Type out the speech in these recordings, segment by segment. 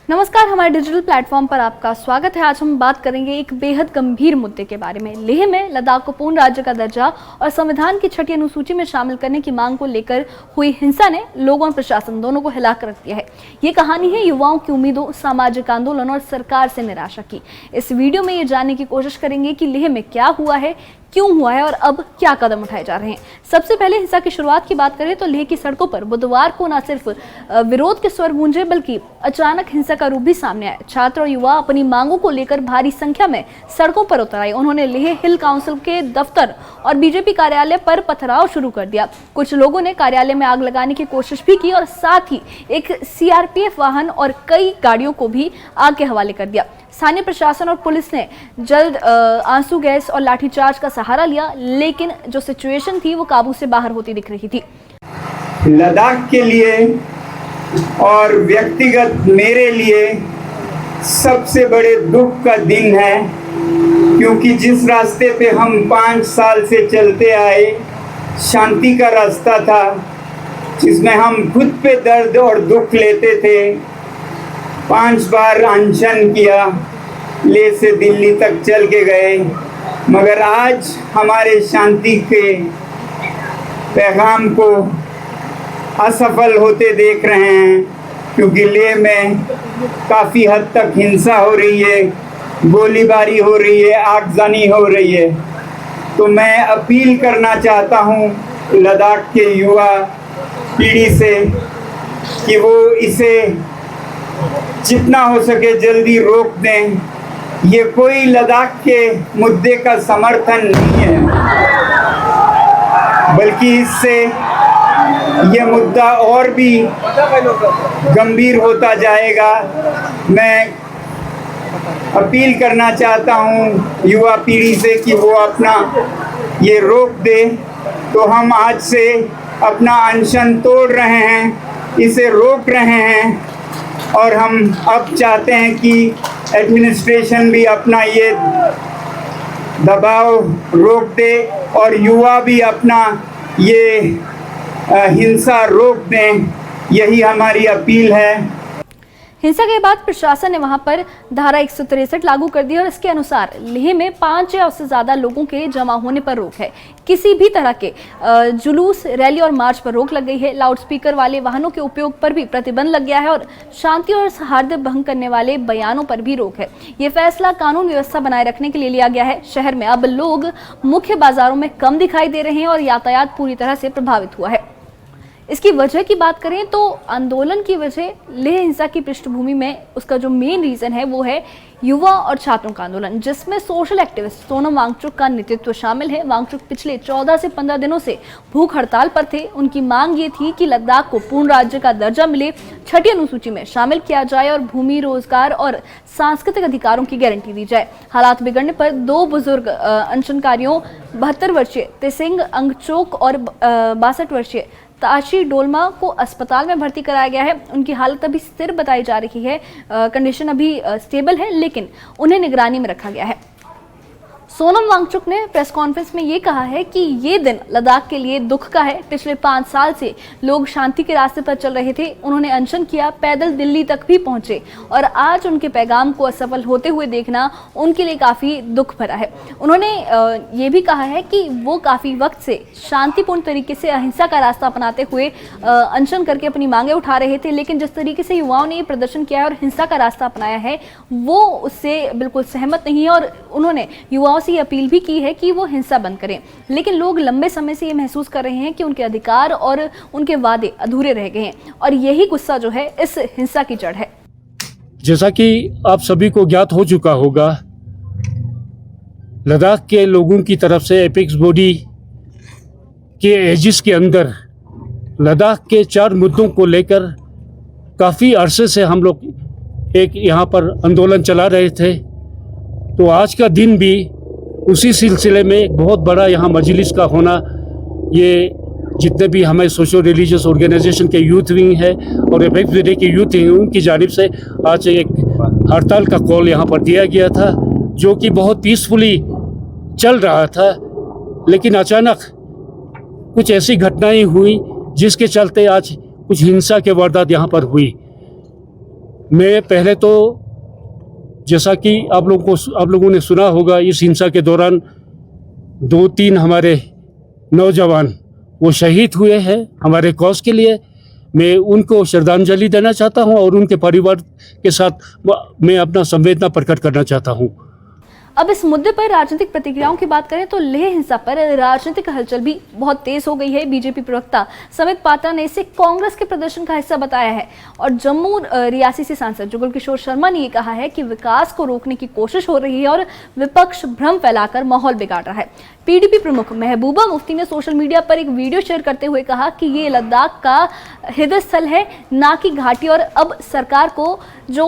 नमस्कार, हमारे digital platform पर आपका स्वागत है। आज हम बात करेंगे एक बेहद गंभीर मुद्दे के बारे में। लेह में लद्दाख को पूर्ण राज्य का दर्जा और संविधान की 6ठी अनुसूची में शामिल करने की मांग को लेकर हुई हिंसा ने लोगों और प्रशासन दोनों को हिला कर रख दिया है। ये कहानी है युवाओं की उम्मीदों, सामाजिक आंदोलन और सरकार से निराशा की। इस वीडियो में ये जानने की कोशिश करेंगे कि लेह में क्या हुआ है, क्यों हुआ है और अब क्या कदम उठाए जा रहे हैं। सबसे पहले हिंसा की शुरुआत की बात करें तो लेह की सड़कों पर बुधवार को न सिर्फ विरोध के स्वर गूंजे बल्कि अचानक हिंसा का रूप भी सामने आया। छात्र और युवा अपनी मांगों को लेकर भारी संख्या में सड़कों पर उतर आए। उन्होंने लेह हिल काउंसिल के दफ्तर और बीजेपी कार्यालय पर पथराव शुरू कर दिया। कुछ लोगों ने कार्यालय में आग लगाने की कोशिश भी की और साथ ही एक सीआरपीएफ वाहन और कई गाड़ियों को भी आग के हवाले कर दिया। स्थानीय प्रशासन और पुलिस ने जल्द आंसू गैस और लाठीचार्ज का सहारा लिया, लेकिन जो सिचुएशन थी वो काबू से बाहर होती दिख रही थी। लद्दाख के लिए और व्यक्तिगत मेरे लिए सबसे बड़े दुख का दिन है, क्योंकि जिस रास्ते पे हम 5 साल से चलते आए, शांति का रास्ता था, जिसमें हम खुद पे दर्द और दुख लेते थे। 5 बार अनशन किया, लेह से दिल्ली तक चल के गए, मगर आज हमारे शांति के पैगाम को असफल होते देख रहे हैं, क्योंकि लेह में काफ़ी हद तक हिंसा हो रही है, गोलीबारी हो रही है, आगजनी हो रही है। तो मैं अपील करना चाहता हूँ लद्दाख के युवा पीढ़ी से कि वो इसे जितना हो सके जल्दी रोक दें। ये कोई लद्दाख के मुद्दे का समर्थन नहीं है, बल्कि इससे ये मुद्दा और भी गंभीर होता जाएगा। मैं अपील करना चाहता हूँ युवा पीढ़ी से कि वो अपना ये रोक दे। तो हम आज से अपना अनशन तोड़ रहे हैं, इसे रोक रहे हैं, और हम अब चाहते हैं कि एडमिनिस्ट्रेशन भी अपना ये दबाव रोक दे और युवा भी अपना ये हिंसा रोक दें। यही हमारी अपील है। हिंसा के बाद प्रशासन ने वहां पर धारा 163 लागू कर दी और इसके अनुसार लेह में 5 या उससे ज्यादा लोगों के जमा होने पर रोक है। किसी भी तरह के जुलूस, रैली और मार्च पर रोक लग गई है। लाउडस्पीकर वाले वाहनों के उपयोग पर भी प्रतिबंध लग गया है और शांति और सौहार्द भंग करने वाले बयानों पर भी रोक है। ये फैसला कानून व्यवस्था बनाए रखने के लिए लिया गया है। शहर में अब लोग मुख्य बाजारों में कम दिखाई दे रहे हैं और यातायात पूरी तरह से प्रभावित हुआ है। इसकी वजह की बात करें तो आंदोलन की वजह लेह हिंसा की पृष्ठभूमि में उसका जो मेन रीजन है वो है युवा और छात्रों का आंदोलन, जिसमें सोशल एक्टिविस्ट सोनम वांगचुक का नेतृत्व शामिल है। वांगचुक पिछले 14 से 15 दिनों से भूख हड़ताल पर थे। उनकी मांग ये थी कि लद्दाख को पूर्ण राज्य का दर्जा मिले, 6ठी अनुसूची में शामिल किया जाए और भूमि, रोजगार और सांस्कृतिक अधिकारों की गारंटी दी जाए। हालात बिगड़ने पर 2 बुजुर्ग अनशनकारियों 72 वर्षीय तेसिंग अंगचोक और 62 वर्षीय ताशी डोलमा को अस्पताल में भर्ती कराया गया है। उनकी हालत अभी स्थिर बताई जा रही है, कंडीशन अभी स्टेबल है, लेकिन उन्हें निगरानी में रखा गया है। सोनम वांगचुक ने प्रेस कॉन्फ्रेंस में ये कहा है कि ये दिन लद्दाख के लिए दुख का है। पिछले 5 साल से लोग शांति के रास्ते पर चल रहे थे। उन्होंने अनशन किया, पैदल दिल्ली तक भी पहुंचे और आज उनके पैगाम को असफल होते हुए देखना उनके लिए काफ़ी दुख भरा है। उन्होंने ये भी कहा है कि वो काफ़ी वक्त से शांतिपूर्ण तरीके से अहिंसा का रास्ता अपनाते हुए अनशन करके अपनी मांगें उठा रहे थे, लेकिन जिस तरीके से युवाओं ने ये प्रदर्शन किया है और हिंसा का रास्ता अपनाया है वो उससे बिल्कुल सहमत नहीं है और उन्होंने युवाओं से ये अपील भी की है कि वो हिंसा बंद करें। लेकिन लोग लंबे समय से ये महसूस कर रहे हैं कि उनके अधिकार और उनके वादे अधूरे रह गए हैं और यही गुस्सा जो है इस हिंसा की जड़ है। जैसा कि आप सभी को ज्ञात हो चुका होगा, लद्दाख के लोगों की तरफ से एपेक्स बॉडी के एजिस के अंदर लद्दाख के 4 मुद्दों को लेकर काफ़ी अरसे से हम लोग एक यहाँ पर आंदोलन चला रहे थे। तो आज का दिन भी उसी सिलसिले में एक बहुत बड़ा यहाँ मजलिस का होना, ये जितने भी हमें सोशल रिलीजियस ऑर्गेनाइजेशन के यूथ विंग है और एपेक्स बॉडी के यूथ विंग, उनकी जानिब से आज एक हड़ताल का कॉल यहाँ पर दिया गया था, जो कि बहुत पीसफुली चल रहा था। लेकिन अचानक कुछ ऐसी घटनाएं हुई जिसके चलते आज कुछ हिंसा के वारदात यहाँ पर हुई। मैं पहले तो जैसा कि आप लोगों ने सुना होगा, इस हिंसा के दौरान 2-3 हमारे नौजवान वो शहीद हुए हैं हमारे कॉज के लिए। मैं उनको श्रद्धांजलि देना चाहता हूं और उनके परिवार के साथ मैं अपना संवेदना प्रकट करना चाहता हूं। अब इस मुद्दे पर राजनीतिक प्रतिक्रियाओं की बात करें तो लेह हिंसा पर राजनीतिक हलचल भी बहुत तेज हो गई है। बीजेपी प्रवक्ता समित पात्रा ने इसे कांग्रेस के प्रदर्शन का हिस्सा बताया है और जम्मू रियासी से सांसद जुगल किशोर शर्मा ने ये कहा है कि विकास को रोकने की कोशिश हो रही है और विपक्ष भ्रम फैलाकर माहौल बिगाड़ रहा है। पीडीपी प्रमुख महबूबा मुफ्ती ने सोशल मीडिया पर एक वीडियो शेयर करते हुए कहा कि ये लद्दाख का हृदय स्थल है, ना कि घाटी, और अब सरकार को जो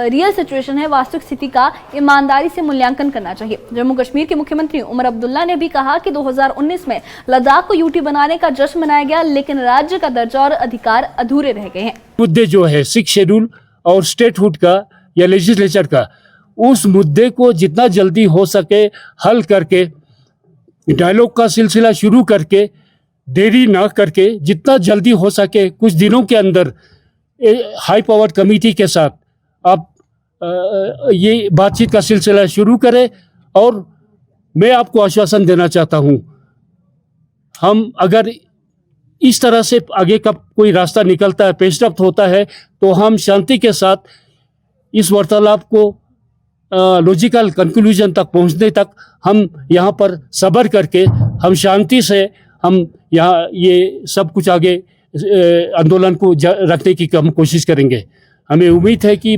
रियल सिचुएशन है, वास्तविक स्थिति का ईमानदारी से मूल्यांकन करना चाहिए। जम्मू कश्मीर के मुख्यमंत्री उमर अब्दुल्ला ने भी कहा कि 2019 में लद्दाख को यूटी बनाने का जश्न मनाया गया, लेकिन राज्य का दर्जा और अधिकार अधूरे रह गए हैं। मुद्दे जो है 6 शेड्यूल और स्टेटहुड का या लेजिस्लेचर का, उस मुद्दे को जितना जल्दी हो सके हल करके, डायलॉग का सिलसिला शुरू करके, देरी ना करके, जितना जल्दी हो सके कुछ दिनों के अंदर हाई पावर कमेटी के साथ आप ये बातचीत का सिलसिला शुरू करें। और मैं आपको आश्वासन देना चाहता हूं, हम अगर इस तरह से आगे का कोई रास्ता निकलता है, पेशरफ्त होता है, तो हम शांति के साथ इस वार्तालाप को लॉजिकल कंक्लूजन तक पहुंचने तक हम यहाँ पर सब्र करके, हम शांति से हम यहाँ ये सब कुछ आगे आंदोलन को रखने की हम कोशिश करेंगे। हमें उम्मीद है कि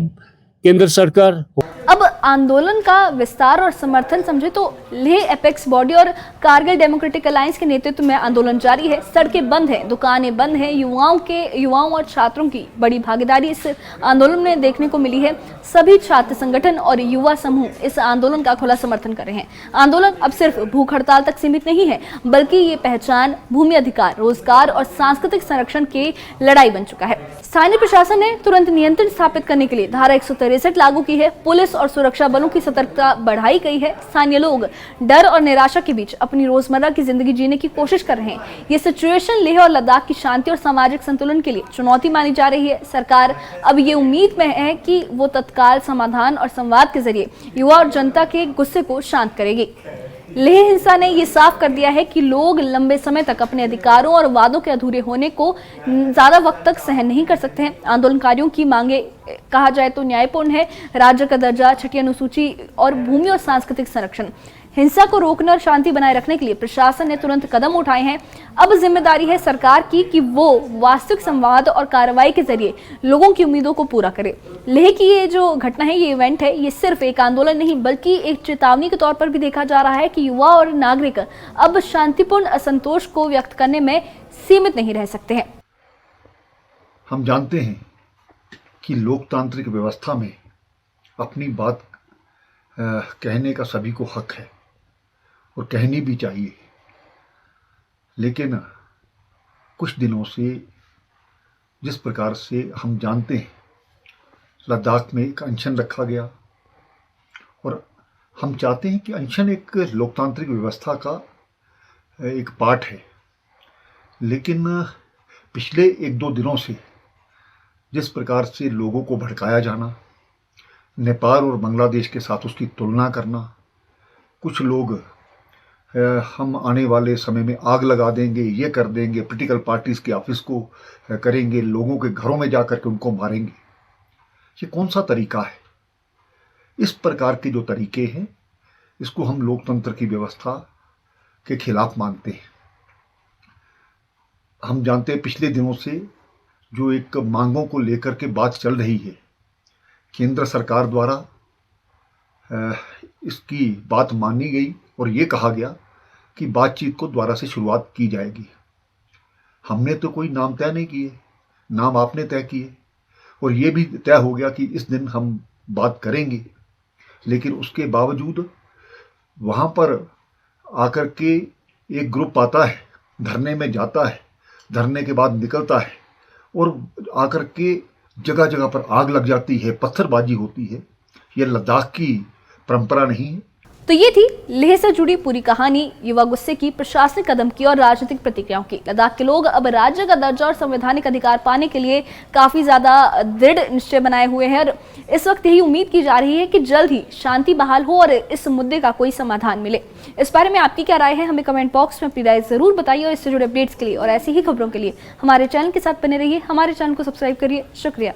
केंद्र सरकार अब आंदोलन का विस्तार और समर्थन समझे तो लेह एपेक्स बॉडी और कारगिल डेमोक्रेटिक अलायंस के नेतृत्व में आंदोलन जारी है। सड़कें बंद हैं, दुकानें बंद हैं। युवाओं और छात्रों की बड़ी भागीदारी इस आंदोलन में देखने को मिली है। सभी छात्र संगठन और युवा समूह इस आंदोलन का खुला समर्थन कर रहे हैं। आंदोलन अब सिर्फ भूख हड़ताल तक सीमित नहीं है, बल्कि ये पहचान, भूमि अधिकार, रोजगार और सांस्कृतिक संरक्षण की लड़ाई बन चुका है। स्थानीय प्रशासन ने तुरंत नियंत्रण स्थापित करने के लिए धारा 163 लागू की है। पुलिस और सुरक्षा बलों की सतर्कता बढ़ाई गई है। स्थानीय लोग डर और निराशा के बीच अपनी रोजमर्रा की जिंदगी जीने की कोशिश कर रहे हैं। ये सिचुएशन लेह और लद्दाख की शांति और सामाजिक संतुलन के लिए चुनौती मानी जा रही है। सरकार अब ये उम्मीद में है कि वो तत्काल समाधान और संवाद के जरिए युवा और जनता के गुस्से को शांत करेगी। लेह हिंसा ने ये साफ कर दिया है कि लोग लंबे समय तक अपने अधिकारों और वादों के अधूरे होने को ज्यादा वक्त तक सहन नहीं कर सकते हैं। आंदोलनकारियों की मांगे कहा जाए तो न्यायपूर्ण है। राज्य का दर्जा, छठी अनुसूची और भूमि और सांस्कृतिक संरक्षण। हिंसा को रोकने और शांति बनाए रखने के लिए प्रशासन ने तुरंत कदम उठाए हैं। अब जिम्मेदारी है सरकार की कि वो वास्तविक संवाद और कार्रवाई के जरिए लोगों की उम्मीदों को पूरा करे। लेह की ये जो घटना है, ये इवेंट है, ये सिर्फ एक आंदोलन नहीं बल्कि एक चेतावनी के तौर पर भी देखा जा रहा है कि युवा और नागरिक अब शांतिपूर्ण असंतोष को व्यक्त करने में सीमित नहीं रह सकते हैं। हम जानते हैं कि लोकतांत्रिक व्यवस्था में अपनी बात कहने का सभी को हक है और कहनी भी चाहिए, लेकिन कुछ दिनों से जिस प्रकार से हम जानते हैं लद्दाख में एक अनशन रखा गया और हम चाहते हैं कि अनशन एक लोकतांत्रिक व्यवस्था का एक पार्ट है, लेकिन पिछले 1-2 दिनों से जिस प्रकार से लोगों को भड़काया जाना, नेपाल और बांग्लादेश के साथ उसकी तुलना करना, कुछ लोग हम आने वाले समय में आग लगा देंगे, ये कर देंगे, पॉलिटिकल पार्टीज़ के ऑफिस को करेंगे, लोगों के घरों में जा कर के उनको मारेंगे, ये कौन सा तरीका है? इस प्रकार के जो तरीके हैं इसको हम लोकतंत्र की व्यवस्था के खिलाफ मानते हैं। हम जानते हैं पिछले दिनों से जो एक मांगों को लेकर के बात चल रही है, केंद्र सरकार द्वारा इसकी बात मानी गई और ये कहा गया कि बातचीत को दोबारा से शुरुआत की जाएगी। हमने तो कोई नाम तय नहीं किए, नाम आपने तय किए और ये भी तय हो गया कि इस दिन हम बात करेंगे, लेकिन उसके बावजूद वहाँ पर आकर के एक ग्रुप आता है, धरने में जाता है, धरने के बाद निकलता है और आकर के जगह जगह पर आग लग जाती है, पत्थरबाजी होती है। ये लद्दाख की परंपरा नहीं है। तो ये थी लेह से जुड़ी पूरी कहानी, युवा गुस्से की, प्रशासनिक कदम की और राजनीतिक प्रतिक्रियाओं की। लद्दाख के लोग अब राज्य का दर्जा और संवैधानिक अधिकार पाने के लिए काफी ज्यादा दृढ़ निश्चय बनाए हुए हैं और इस वक्त यही उम्मीद की जा रही है कि जल्द ही शांति बहाल हो और इस मुद्दे का कोई समाधान मिले। इस बारे में आपकी क्या राय है, हमें कमेंट बॉक्स में अपनी राय जरूर बताइए और इससे जुड़े अपडेट्स के लिए और ऐसी ही खबरों के लिए हमारे चैनल के साथ बने रहिए। हमारे चैनल को सब्सक्राइब करिए। शुक्रिया।